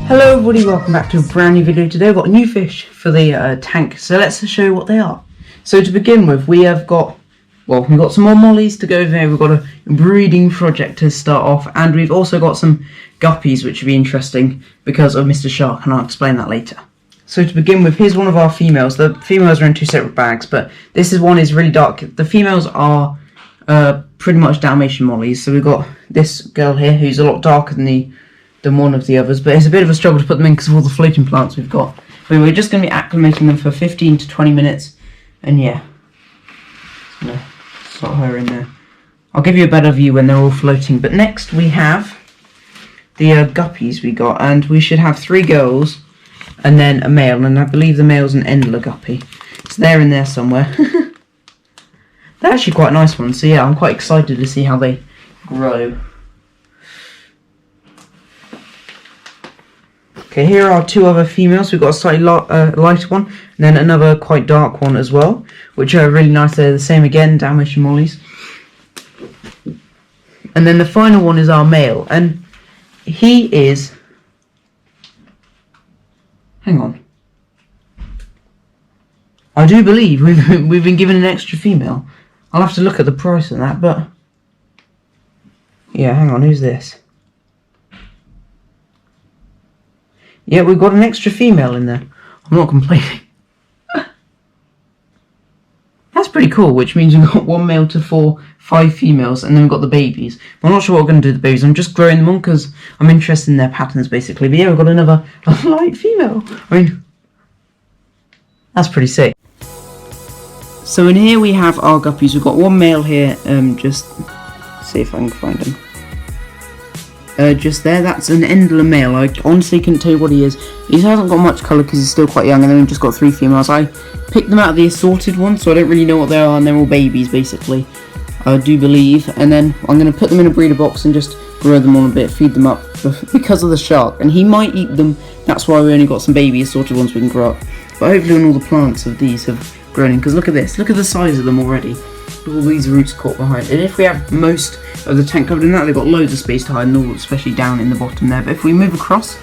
Hello everybody, welcome back to a brand new video. Today I've got new fish for the tank, so let's show you what they are. So to begin with, we've got some more mollies to go over here. We've got a breeding project to start off, and we've also got some guppies which will be interesting because of Mr. Shark, and I'll explain that later. So to begin with, here's one of our females. The females are in two separate bags, but one is really dark. The females are pretty much Dalmatian mollies. So we've got this girl here who's a lot darker than one of the others, but it's a bit of a struggle to put them in because of all the floating plants we've got. But we're just going to be acclimating them for 15 to 20 minutes, and yeah, I'm going to slot her in there. I'll give you a better view when they're all floating. But next we have the guppies we got, and we should have 3 girls and then a male, and I believe the male's an Endler guppy, so they're in there somewhere. They're actually quite nice ones, so yeah, I'm quite excited to see how they grow. Okay, here are 2 other females. We've got a slightly lighter one, and then another quite dark one as well, which are really nice. They're the same again, Dalmatian mollies. And then the final one is our male, and he is... Hang on. I do believe we've been given an extra female. I'll have to look at the price on that, but... Yeah, hang on, who's this? Yeah, we've got an extra female in there. I'm not complaining. That's pretty cool, which means we've got 1 male to 5 females, and then we've got the babies. I'm not sure what we're going to do with the babies. I'm just growing them on because I'm interested in their patterns, basically. But yeah, we've got another light female. I mean, that's pretty sick. So in here we have our guppies. We've got 1 male here. Just see if I can find him. Just there, that's an Endler male. I honestly couldn't tell you what he is. He hasn't got much colour because he's still quite young, and then we've just got 3 females. I picked them out of the assorted one, so I don't really know what they are, and they're all babies basically, I do believe. And then I'm going to put them in a breeder box and just grow them on a bit, feed them up because of the shark, and he might eat them. That's why we only got some baby assorted ones we can grow up. But hopefully when all the plants of these have grown in, because look at this, look at the size of them already. All these roots caught behind, and if we have most of the tank covered in that, they've got loads of space to hide, and all, especially down in the bottom there. But if we move across,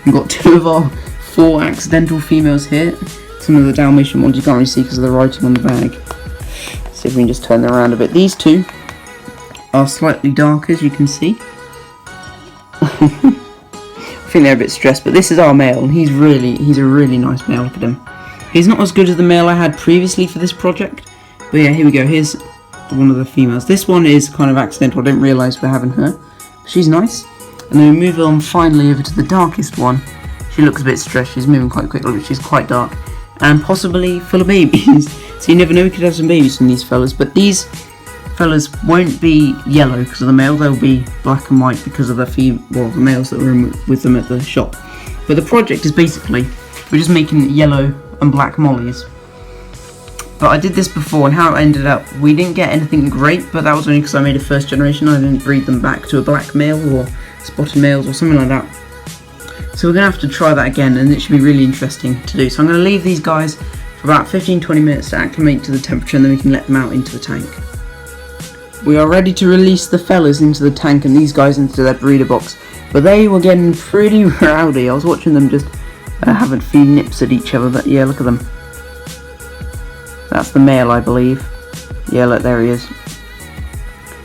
we've got 2 of our 4 accidental females here. Some of the Dalmatian ones you can't really see because of the writing on the bag. Let's see if we can just turn them around a bit. These 2 are slightly darker, as you can see. I think they're a bit stressed, but this is our male, and he's a really nice male. Look at him. He's not as good as the male I had previously for this project. But yeah, here we go. Here's one of the females. This one is kind of accidental. I didn't realise we're having her. She's nice. And then we move on finally over to the darkest one. She looks a bit stressed. She's moving quite quickly, but she's quite dark. And possibly full of babies. So you never know, we could have some babies from these fellas. But these fellas won't be yellow because of the male. They'll be black and white because of the males that were with them at the shop. But the project is basically, we're just making yellow and black mollies. But I did this before, and how it ended up, we didn't get anything great, but that was only because I made a first generation. I didn't breed them back to a black male or spotted males or something like that. So we're going to have to try that again, and it should be really interesting to do. So I'm going to leave these guys for about 15-20 minutes to acclimate to the temperature, and then we can let them out into the tank. We are ready to release the fellas into the tank and these guys into their breeder box, but they were getting pretty rowdy. I was watching them just having a few nips at each other, but yeah, look at them. That's the male, I believe. Yeah, look, there he is.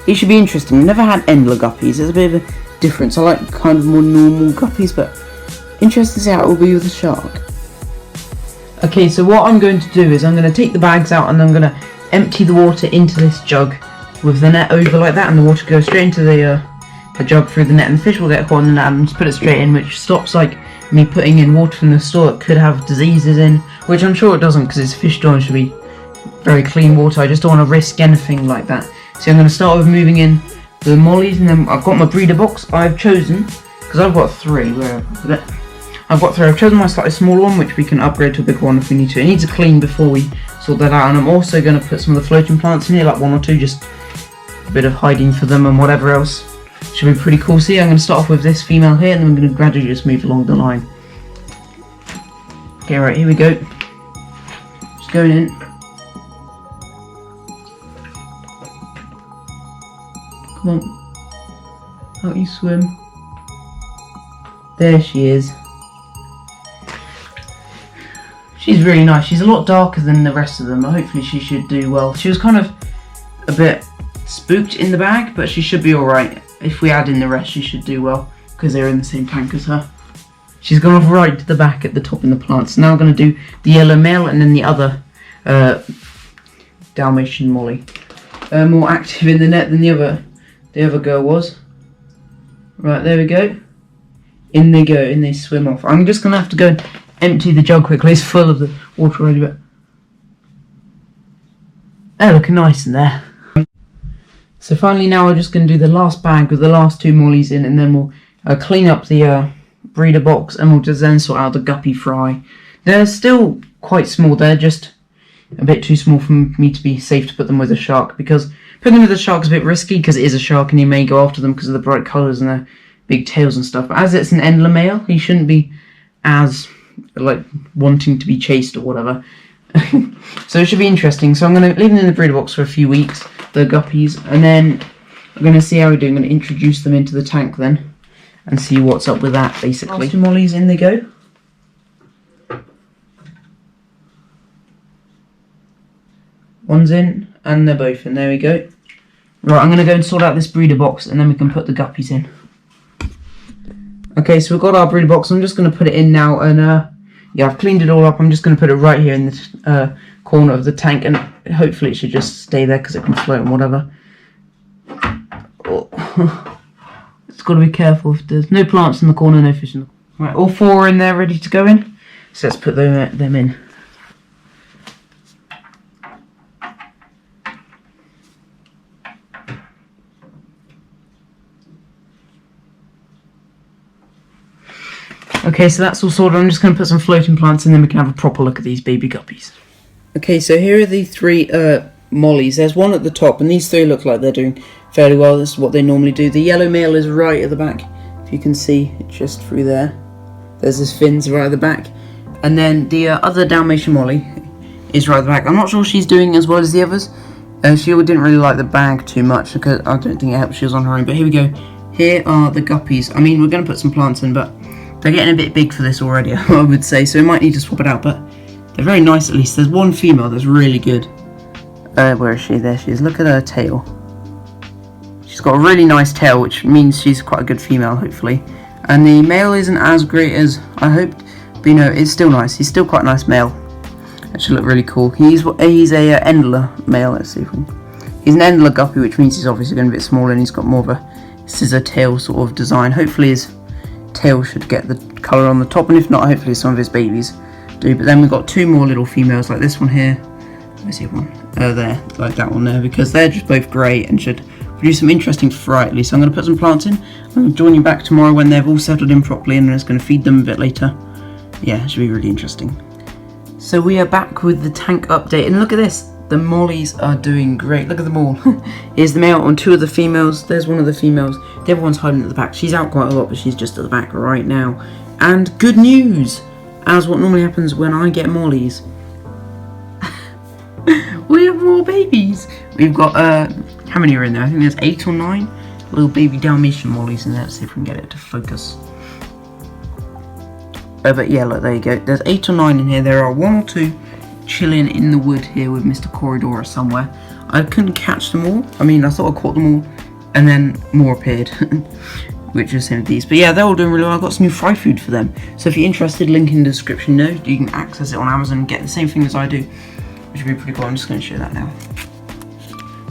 He should be interesting. We've never had Endler guppies. There's a bit of a difference. I like kind of more normal guppies, but interesting to see how it will be with the shark. Okay, so what I'm going to do is I'm going to take the bags out, and I'm going to empty the water into this jug with the net over like that, and the water goes straight into the jug through the net, and the fish will get caught in the net and just put it straight in, which stops like me putting in water from the store that could have diseases in, which I'm sure it doesn't because it's fish store and should be very clean water. I just don't want to risk anything like that. So I'm going to start with moving in the mollies, and then I've got my breeder box. I've chosen, because I've got 3, I've chosen my slightly smaller one, which we can upgrade to a bigger one if we need to. It needs a clean before we sort that out, and I'm also going to put some of the floating plants in here, like 1 or 2, just a bit of hiding for them and whatever else. Should be pretty cool. So yeah, I'm going to start off with this female here, and then I'm going to gradually just move along the line. Okay, right, here we go. Just going in. Come on. How do you swim? There she is. She's really nice. She's a lot darker than the rest of them, but hopefully she should do well. She was kind of a bit spooked in the bag, but she should be alright. If we add in the rest, she should do well, because they're in the same tank as her. She's gone off right to the back at the top in the plants. Now I'm going to do the yellow male and then the other Dalmatian Molly. More active in the net than the other girl was. Right, there we go. In they go, in they swim off. I'm just going to have to go and empty the jug quickly. It's full of the water already, but they're looking nice in there. So finally now we're just going to do the last bag with the last 2 mollies in, and then we'll clean up the breeder box, and we'll just then sort out the guppy fry. They're still quite small. They're just a bit too small for me to be safe to put them with a shark, because putting them with a shark is a bit risky because it is a shark and he may go after them because of the bright colours and their big tails and stuff. But as it's an Endler male, he shouldn't be as like wanting to be chased or whatever. So it should be interesting. So I'm going to leave them in the breeder box for a few weeks, the guppies, and then I'm going to see how we do. I'm going to introduce them into the tank then and see what's up with that, basically. Last 2 mollies, in they go. One's in, and they're both in. There we go. Right, I'm going to go and sort out this breeder box, and then we can put the guppies in. Okay, so we've got our breeder box. I'm just going to put it in now, and yeah, I've cleaned it all up. I'm just going to put it right here in the corner of the tank, and hopefully it should just stay there because it can float and whatever. Oh. It's got to be careful if there's no plants in the corner, no fish in the corner. Right, all 4 are in there ready to go in. So let's put them in. Okay, so that's all sorted. I'm just going to put some floating plants in, then we can have a proper look at these baby guppies. Okay, so here are the 3 mollies. There's one at the top, and these 3 look like they're doing fairly well. This is what they normally do. The yellow male is right at the back. If you can see, it's just through there. There's his fins right at the back. And then the other Dalmatian Molly is right at the back. I'm not sure she's doing as well as the others. She didn't really like the bag too much, because I don't think it helped. She was on her own. But here we go. Here are the guppies. I mean, we're going to put some plants in, but they're getting a bit big for this already, I would say, so we might need to swap it out, but they're very nice at least. There's one female that's really good. Where is she? There she is. Look at her tail. She's got a really nice tail, which means she's quite a good female, hopefully. And the male isn't as great as I hoped, but you know, it's still nice. He's still quite a nice male. That should look really cool. He's a Endler male. Let's see if we can. He's an Endler guppy, which means he's obviously going to be a bit smaller, and he's got more of a scissor tail sort of design. Hopefully his tail should get the colour on the top, and if not, hopefully some of his babies do. But then we've got 2 more little females like this one here. Where's the other one? There, like that one there, because they're just both great and should produce some interesting fry at least. So I'm going to put some plants in. I'm going to join you back tomorrow when they've all settled in properly, and I'm just going to feed them a bit later. Yeah, it should be really interesting. So we are back with the tank update, and look at this. The mollies are doing great. Look at them all. Here's the male and 2 of the females. There's one of the females. The other one's hiding at the back. She's out quite a lot, but she's just at the back right now. And good news, as what normally happens when I get mollies, we have more babies. We've got, how many are in there? I think there's 8 or 9 little baby Dalmatian mollies in there. Let's see if we can get it to focus. But yeah, look, there you go. There's 8 or 9 in here. There are 1 or 2 chilling in the wood here with Mr. Corridor somewhere. I couldn't catch them all. I mean, I thought I caught them all, and then more appeared, which is some of these. But yeah, they're all doing really well. I've got some new fry food for them. So if you're interested, link in the description below. You can access it on Amazon and get the same thing as I do, which would be pretty cool. I'm just going to show that now.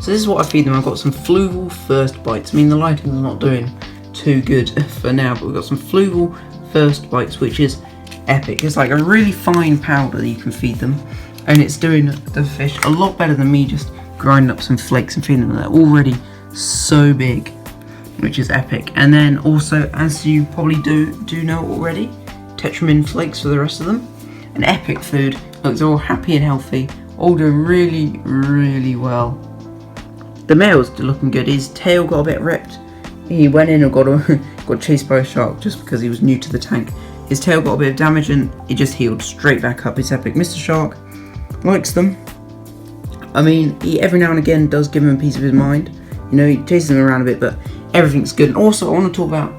So this is what I feed them. I've got some Fluval First Bites. I mean, the lighting's not doing too good for now, but we've got some Fluval First Bites, which is epic. It's like a really fine powder that you can feed them, and it's doing the fish a lot better than me just grinding up some flakes and feeding them. They're already so big, which is epic. And then also, as you probably do know already, Tetra Min Flakes for the rest of them. An epic food. Look, they're all happy and healthy, all doing really, really well. The male's looking good. His tail got a bit ripped. He went in and got chased by a shark just because he was new to the tank. His tail got a bit of damage and it just healed straight back up. It's epic. Mr. Shark likes them. I mean, he every now and again does give him a piece of his mind. You know, he chases them around a bit, but everything's good. And also, I want to talk about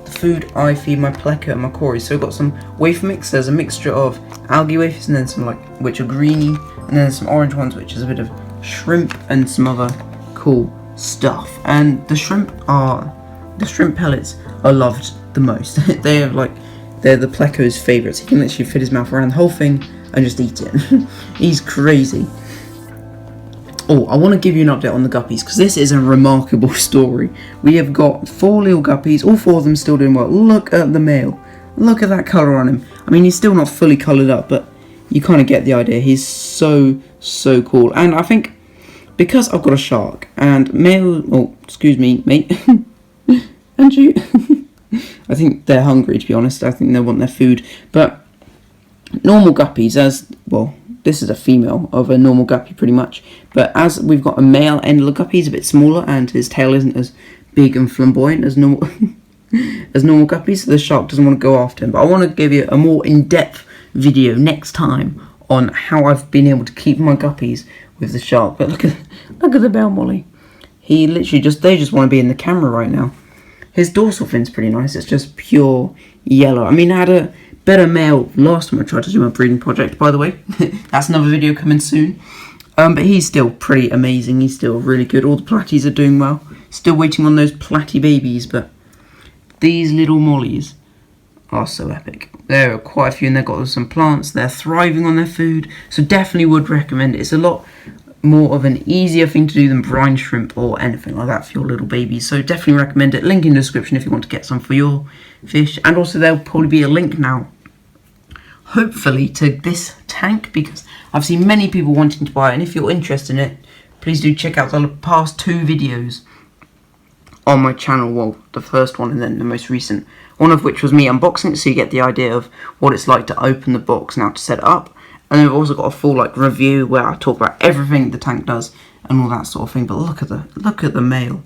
the food I feed my pleca and my cories. So we've got some wafer mix. There's a mixture of algae wafers and then some which are greeny, and then some orange ones which is a bit of shrimp and some other cool stuff. And the shrimp pellets are loved the most. They're the pleco's favourites. He can literally fit his mouth around the whole thing and just eat it. He's crazy. Oh, I want to give you an update on the guppies, because this is a remarkable story. We have got 4 little guppies, all 4 of them still doing well. Look at the male. Look at that colour on him. I mean, he's still not fully coloured up, but you kind of get the idea. He's so cool. And I think, because I've got a shark, and male... Oh, excuse me, mate. And you... I think they're hungry, to be honest. I think they want their food. But normal guppies, as... Well, this is a female of a normal guppy, pretty much. But as we've got a male endler guppy, he's a bit smaller, and his tail isn't as big and flamboyant as normal as normal guppies, so the shark doesn't want to go after him. But I want to give you a more in-depth video next time on how I've been able to keep my guppies with the shark. But look at the bell Molly. He literally they just want to be in the camera right now. His dorsal fin's pretty nice. It's just pure yellow. I mean, I had a better male last time I tried to do my breeding project, by the way. That's another video coming soon. But he's still pretty amazing. He's still really good. All the platies are doing well. Still waiting on those platy babies, but these little mollies are so epic. There are quite a few, and they've got some plants. They're thriving on their food, so definitely would recommend it. It's a lot more of an easier thing to do than brine shrimp or anything like that for your little babies. So definitely recommend it. Link in the description if you want to get some for your fish. And also there'll probably be a link now, hopefully, to this tank, because I've seen many people wanting to buy it, and if you're interested in it, please do check out the past 2 videos on my channel. Well, the first one and then the most recent, one of which was me unboxing it, so you get the idea of what it's like to open the box and how to set it up. And then I've also got a full review where I talk about everything the tank does and all that sort of thing. But look at the male.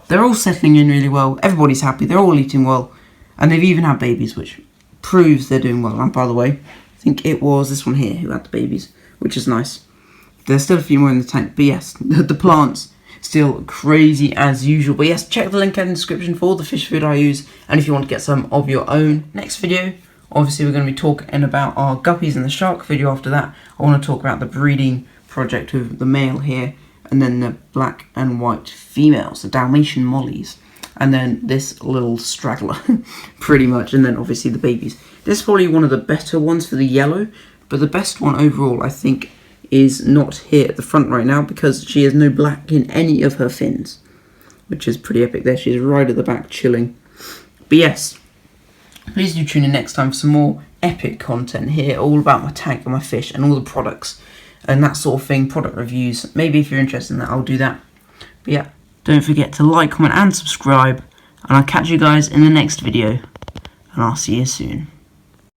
They're all settling in really well. Everybody's happy. They're all eating well, and they've even had babies, which proves they're doing well. And by the way, I think it was this one here who had the babies, which is nice. There's still a few more in the tank, but yes, the plants still crazy as usual. But yes, check the link in the description for all the fish food I use, and if you want to get some of your own. Next video, obviously we're going to be talking about our guppies, and the shark video after that, I want to talk about the breeding project with the male here, and then the black and white females, the Dalmatian Mollies, and then this little straggler, pretty much, and then obviously the babies. This is probably one of the better ones for the yellow, but the best one overall, I think, is not here at the front right now, because she has no black in any of her fins, which is pretty epic there. She's right at the back chilling. But yes, please do tune in next time for some more epic content here, all about my tank and my fish and all the products and that sort of thing, product reviews. Maybe if you're interested in that, I'll do that. But yeah, don't forget to like, comment and subscribe, and I'll catch you guys in the next video, and I'll see you soon.